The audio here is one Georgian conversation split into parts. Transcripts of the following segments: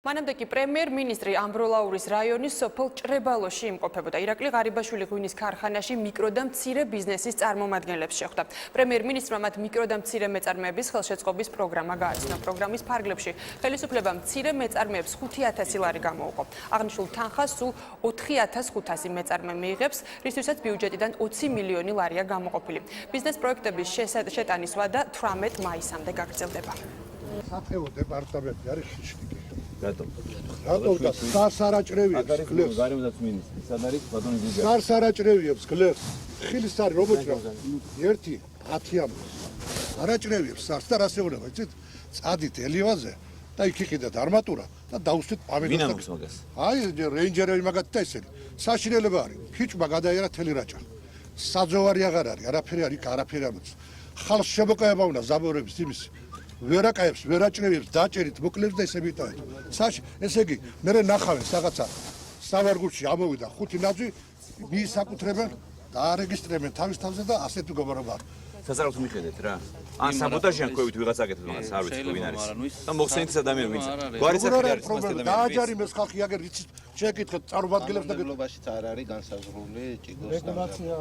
მანამდე კი პრემიერ-მინისტრი ამბროლაურის რაიონის სოფელ ჭრებალოში იმყოფებოდა. ირაკლი ღარიბაშვილი ღვინის ქარხანაში მიკრო და მცირე ბიზნესის წარმომადგენლებს შეხვდა. პრემიერ-მინისტრმა მათ მიკრო და მცირე მეწარმეების ხელშეწყობის პროგრამა გააცნო. პროგრამის ფარგლებში ხელისუფლებამ მცირე მეწარმეებს 5,000 ლარი გამოუყო. აღნიშნულ თანხას სულ 4,500 მეწარმე მიიღებს, რისთვისაც ბიუჯეტიდან 20 მილიონი ლარია გამოყოფილი. ბიზნეს პროექტების შეტანის ვადა 18 მაისამდე გაგრძელდება. საფეო დეპარტამენტი არის ხიშტიკი. რატო? რატო და სასარაჭრევიებს გლებს. გარემოდაც მინისტრი, სად არის ბატონი გიგა? სასარაჭრევიებს გლებს. ხილის არის რობოტი. 1-10 არაჭრევიებს სარს და რასეუნება, იცით? წადით ელივაზე და იქ იყიდეთ არმატურა და დაუსვით პამედოს. ვინ ამბობს მაგას? აი რეინჯერები მაგათ და ესენი. საშინელება არის. ხიჭმა გადაიერა თელი რაჭა. საძოვარი აღარ არის, არაფერი არის, არაფერი ამოც. ხალხს შემოკავება უნდა ზაბორების იმის. ვერაკაებს, ვერაჭრევებს დაჭერით, მოკლებს და ესე მიტოვეთ. ესე იგი, მე ნახავენ რაღაცა სავარგულში ამოვიდა 5 ნაძვი, მიისაკუთრებენ და არეგისტრირებენ თავის თავზე და ასეთ მდგომარეობა. სასწაულს მიხედეთ რა. ან საბოტაჟიან კვებით ვიღაც აკეთებს მაგას, არ ვიცი თუ ვინ არის. და მოხსენით ეს ადამიანი ვინც. გვარის აკეთე არის მას ადამიანი. დააჯარიმეს ხალხი აგერ იცით, შეკითხეთ წარმოადგენლებს და გელობაშიც არ არის განსაზღვრული ჭიგოს და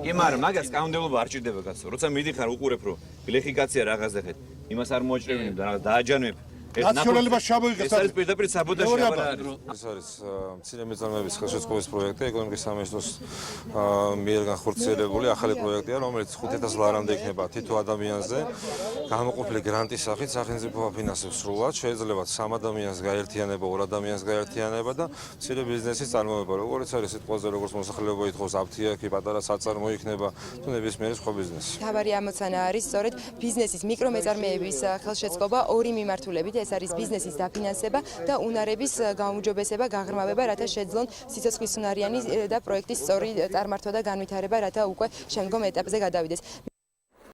კი, მაგრამ მაგას კანონმდებლობა არ ჭირდება კაცო. როცა მიდიხარ უყურებ რომ გლეხიკაცია რაღაც ეხეთ, იმას არ მოაჭრევინებ და რაღაც დააჯანებ. ნაციონალობა შაბოიგეს. ეს არის პირდაპირ საბოტაჟი არის. ეს არის მცირე მეწარმეების ხელშეწყობის პროექტი, ეკონომიკის სამინისტროს მიერ განხორციელებული ახალი პროექტია, რომელიც 5,000 ლარამდე იქნება თითო ადამიანზე, გამოყოფილი გრანტის სახით სახელმწიფო აფინანსებს სრულად, შეიძლება 3 ადამიანს გაერთიანება, 2 ადამიანს გაერთიანება და მცირე ბიზნესის წარმოება, როგორც არის სიტყვაზე, როგორც მოსახლეობა ითხოვს, აფთიაქი, პატარა საწარმო იქნება, თუ ნებისმიერი სხვა ბიზნესი. თავარი ამოცანა არის სწორედ ბიზნესის მიკრომეწარმეების ხელშეწყობა ორი მიმართულებით. ეს არის ბიზნესის დაფინანსება და უნარების გაუმჯობესება, გაღრმავება, რათა შეძლონ სიცოცხლისუნარიანი და პროექტის სწორი წარმართვა და განვითარება, რათა უკვე შემდგომ ეტაპზე გადავიდეს.